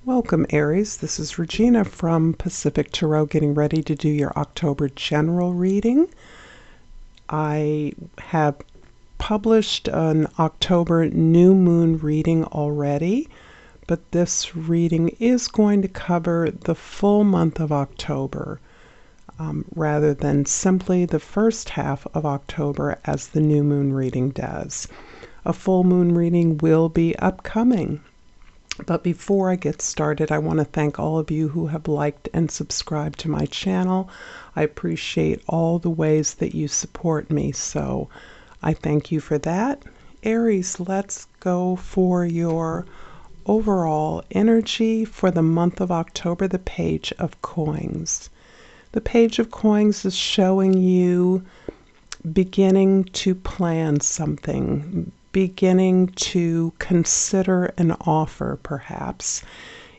Welcome, Aries. This is Regina from Pacific Tarot, getting ready to do your October general reading. I have published an October new moon reading already, but this reading is going to cover the full month of October, rather than simply the first half of October as the new moon reading does. A full moon reading will be upcoming. But before I get started, I want to thank all of you who have liked and subscribed to my channel. I appreciate all the ways that you support me, so I thank you for that. Aries, let's go for your overall energy for the month of October, the Page of Coins. The Page of Coins is showing you beginning to plan something, beginning to consider an offer, perhaps.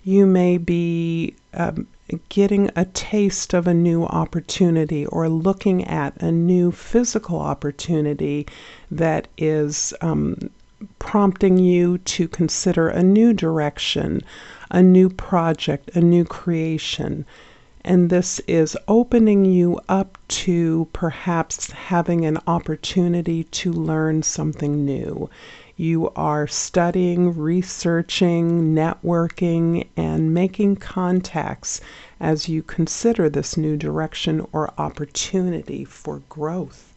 You may be getting a taste of a new opportunity or looking at a new physical opportunity that is prompting you to consider a new direction, a new project, a new creation. And this is opening you up to perhaps having an opportunity to learn something new. You are studying, researching, networking, and making contacts as you consider this new direction or opportunity for growth.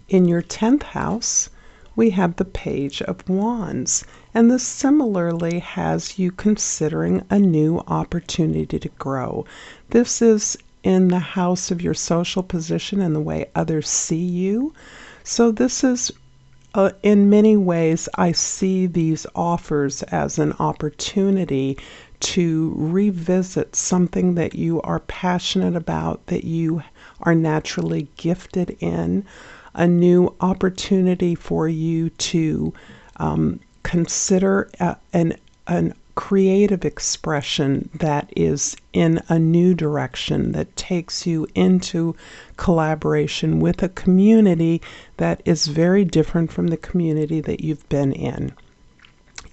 In your 10th house, we have the Page of Wands, and this similarly has you considering a new opportunity to grow. This is in the house of your social position and the way others see you. So this is, in many ways, I see these offers as an opportunity to revisit something that you are passionate about, that you are naturally gifted in, a new opportunity for you to consider an creative expression that is in a new direction, that takes you into collaboration with a community that is very different from the community that you've been in.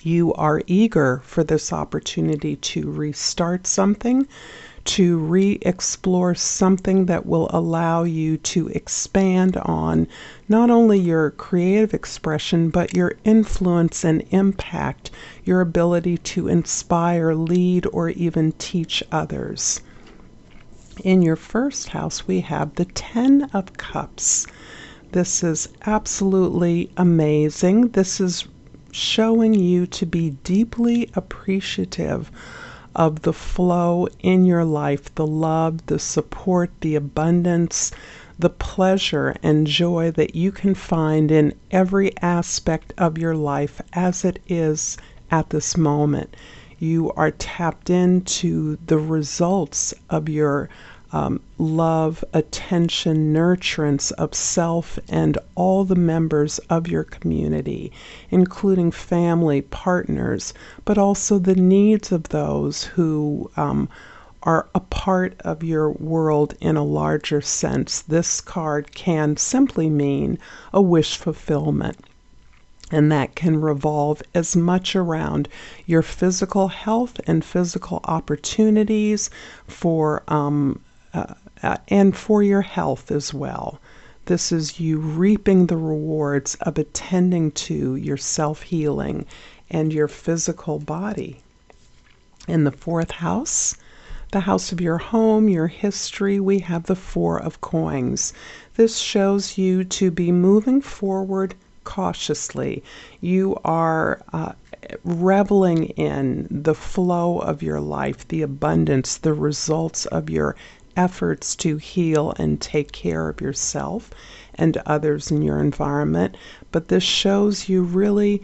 You are eager for this opportunity to restart something, to re-explore something that will allow you to expand on not only your creative expression, but your influence and impact, your ability to inspire, lead, or even teach others. In your first house, we have the 10 of Cups. This is absolutely amazing. This is showing you to be deeply appreciative of the flow in your life, the love, the support, the abundance, the pleasure and joy that you can find in every aspect of your life as it is at this moment. You are tapped into the results of your love, attention, nurturance of self and all the members of your community, including family, partners, but also the needs of those who are a part of your world in a larger sense. This card can simply mean a wish fulfillment. And that can revolve as much around your physical health and physical opportunities for and for your health as well. This is you reaping the rewards of attending to your self-healing and your physical body. In the 4th house, the house of your home, your history, we have the 4 of Coins. This shows you to be moving forward cautiously. You are reveling in the flow of your life, the abundance, the results of your efforts to heal and take care of yourself and others in your environment. But this shows you really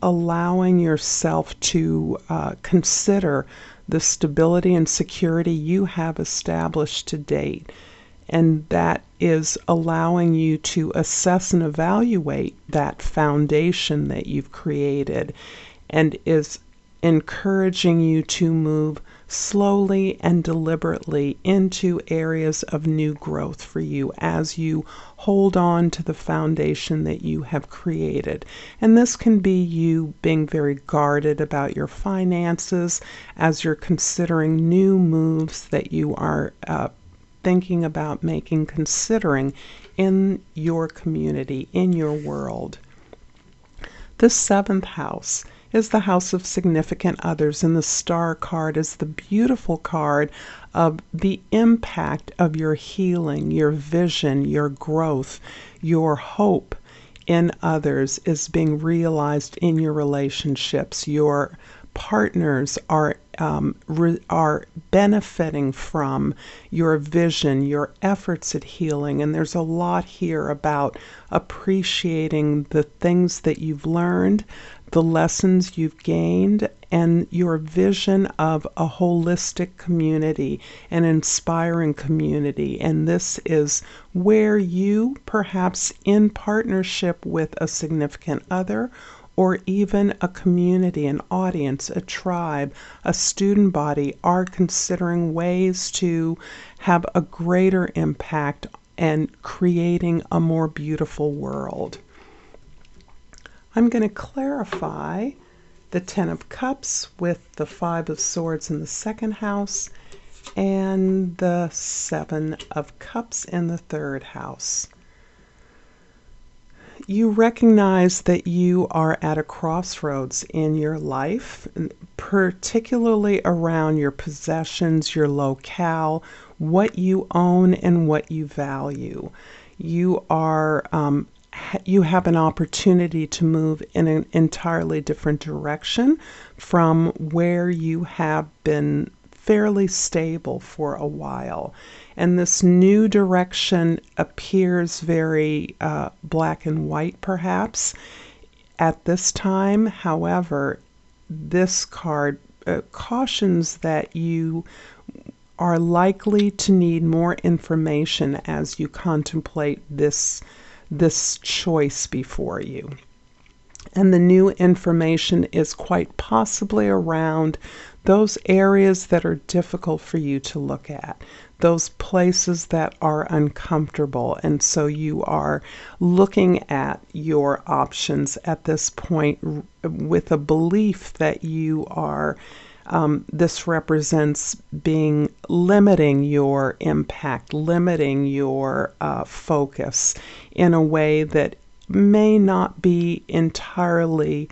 allowing yourself to consider the stability and security you have established to date. And that is allowing you to assess and evaluate that foundation that you've created, and is encouraging you to move slowly and deliberately into areas of new growth for you as you hold on to the foundation that you have created. And this can be you being very guarded about your finances as you're considering new moves that you are thinking about making, considering in your community, in your world. The seventh house is the house of significant others, and the star card is the beautiful card of the impact of your healing, your vision, your growth, your hope in others is being realized in your relationships. Your partners are benefiting from your vision, your efforts at healing. And there's a lot here about appreciating the things that you've learned, the lessons you've gained, and your vision of a holistic community, an inspiring community. And this is where you, perhaps in partnership with a significant other, or even a community, an audience, a tribe, a student body, are considering ways to have a greater impact and creating a more beautiful world. I'm going to clarify the Ten of Cups with the Five of Swords in the second house and the Seven of Cups in the third house. You recognize that you are at a crossroads in your life, particularly around your possessions, your locale, what you own and what you value. You have an opportunity to move in an entirely different direction from where you have been fairly stable for a while. And this new direction appears very black and white, perhaps, at this time. However, this card cautions that you are likely to need more information as you contemplate this choice before you. And the new information is quite possibly around those areas that are difficult for you to look at, those places that are uncomfortable. And so you are looking at your options at this point with a belief that you are, this represents limiting your impact, limiting your focus in a way that may not be entirely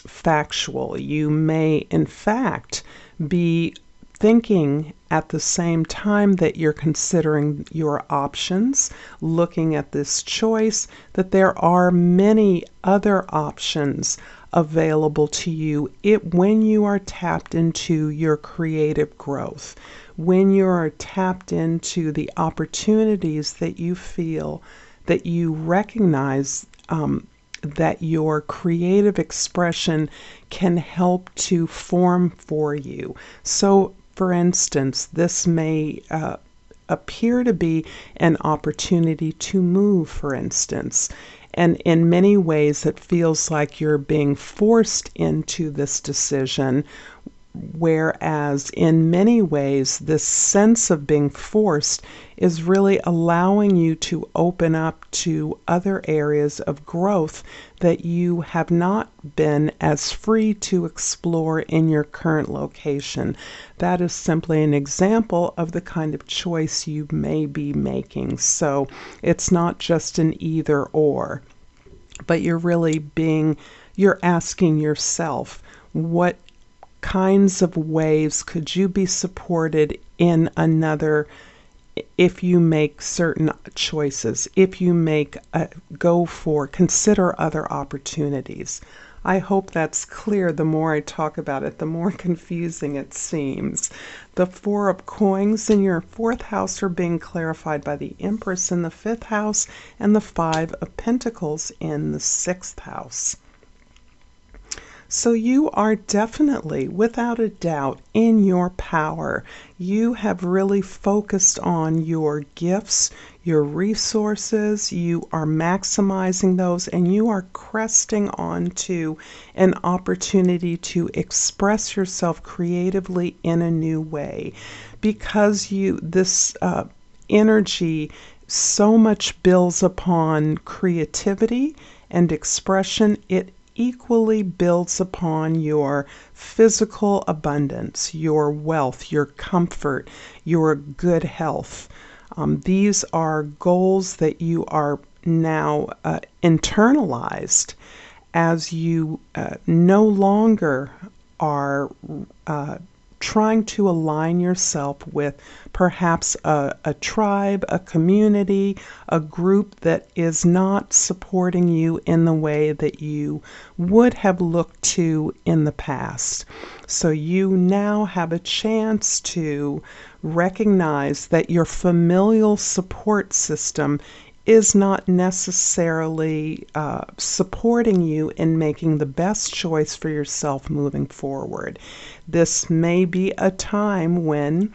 factual. You may, in fact, be thinking at the same time that you're considering your options, looking at this choice, that there are many other options available to you when you are tapped into your creative growth, when you are tapped into the opportunities that you feel, that you recognize that your creative expression can help to form for you. So, for instance, this may appear to be an opportunity to move, for instance. And in many ways, it feels like you're being forced into this decision, whereas in many ways, this sense of being forced is really allowing you to open up to other areas of growth that you have not been as free to explore in your current location. That is simply an example of the kind of choice you may be making. So it's not just an either or, but you're asking yourself, what kinds of ways could you be supported in another if you make certain choices, if you consider other opportunities. I hope that's clear. The more I talk about it, the more confusing it seems. The Four of Coins in your fourth house are being clarified by the Empress in the fifth house and the Five of Pentacles in the sixth house. So you are definitely, without a doubt, in your power. You have really focused on your gifts, your resources, you are maximizing those, and you are cresting onto an opportunity to express yourself creatively in a new way. Because this energy so much builds upon creativity and expression, it equally builds upon your physical abundance, your wealth, your comfort, your good health. These are goals that you are now internalized, as you no longer are trying to align yourself with perhaps a tribe, a community, a group that is not supporting you in the way that you would have looked to in the past. So you now have a chance to recognize that your familial support system is not necessarily supporting you in making the best choice for yourself moving forward. This may be a time when,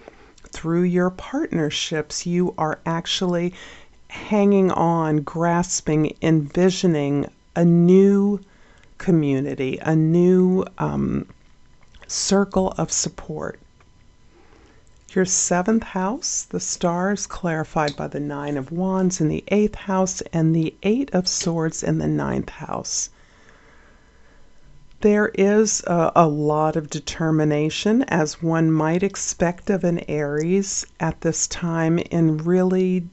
through your partnerships, you are actually hanging on, grasping, envisioning a new community, a new circle of support. Your 7th house, the stars clarified by the 9 of Wands in the 8th house and the 8 of Swords in the 9th house. There is a lot of determination, as one might expect of an Aries at this time, in really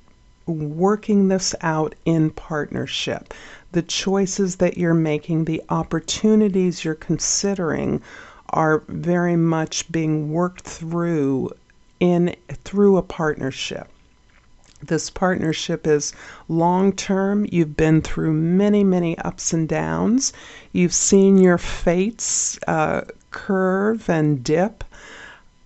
working this out in partnership. The choices that you're making, the opportunities you're considering, are very much being worked through a partnership. This partnership is long-term. You've been through many, many ups and downs. You've seen your fates curve and dip.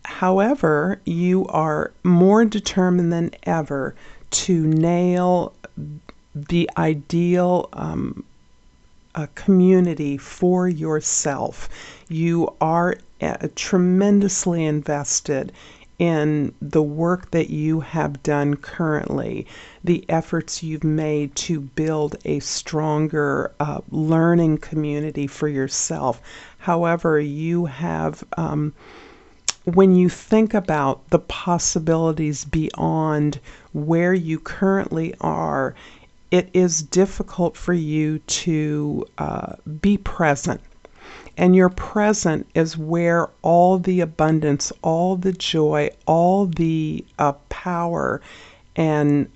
However, you are more determined than ever to nail the ideal community for yourself. You are tremendously invested in the work that you have done currently, the efforts you've made to build a stronger learning community for yourself. However, you have, when you think about the possibilities beyond where you currently are, it is difficult for you to be present. And your present is where all the abundance, all the joy, all the power and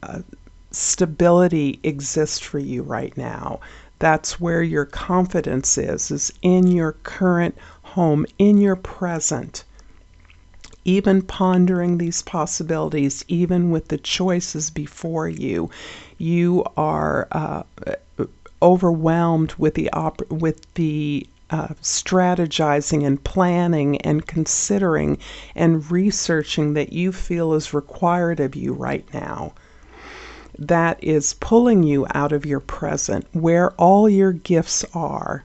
stability exists for you right now. That's where your confidence is in your current home, in your present. Even pondering these possibilities, even with the choices before you, you are overwhelmed with the strategizing and planning and considering and researching that you feel is required of you right now. That is pulling you out of your present, where all your gifts are,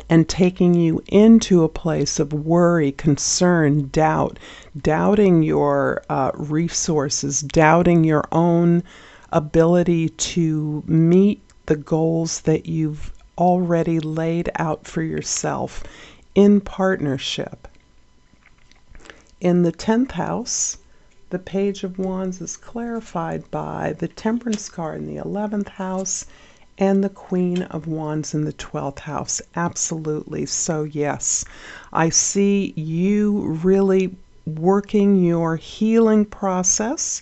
and taking you into a place of worry, concern, doubt, doubting your resources, doubting your own ability to meet the goals that you've already laid out for yourself in partnership. In the 10th house, the Page of Wands is clarified by the Temperance card in the 11th house and the Queen of Wands in the 12th house. Absolutely. So yes, I see you really working your healing process,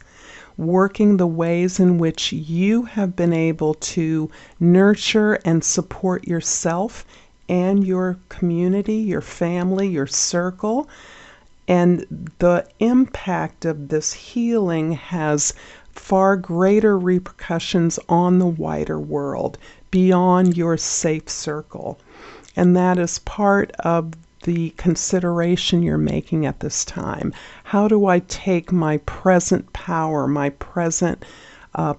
working the ways in which you have been able to nurture and support yourself and your community, your family, your circle. And the impact of this healing has far greater repercussions on the wider world, beyond your safe circle. And that is part of the consideration you're making at this time. How do I take my present power, my present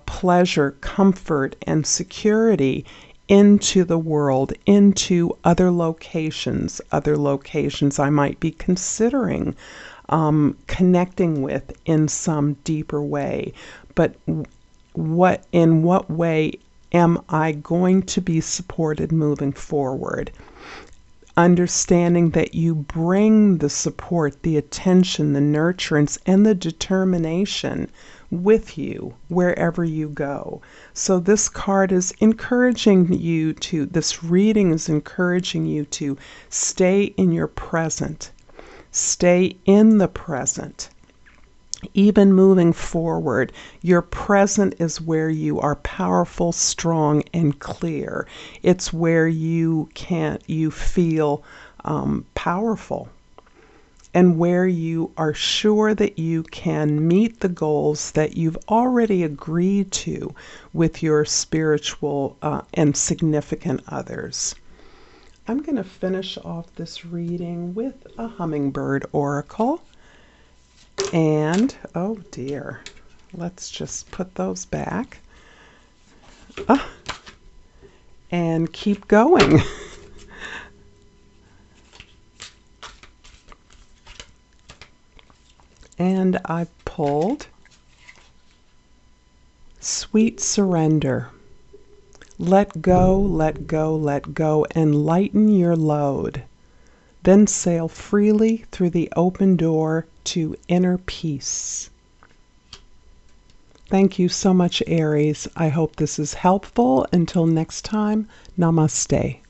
pleasure, comfort, and security into the world, into other locations I might be considering connecting with in some deeper way? But in what way am I going to be supported moving forward? Understanding that you bring the support, the attention, the nurturance, and the determination with you wherever you go. So this card is encouraging you to, this reading is encouraging you to stay in your present, stay in the present. Even moving forward, your present is where you are powerful, strong, and clear. It's where you feel powerful, and where you are sure that you can meet the goals that you've already agreed to with your spiritual and significant others. I'm going to finish off this reading with a hummingbird oracle. And, oh dear, let's just put those back. And keep going. And I pulled Sweet Surrender. Let go, let go, let go, and lighten your load. Then sail freely through the open door to inner peace. Thank you so much, Aries. I hope this is helpful. Until next time, namaste.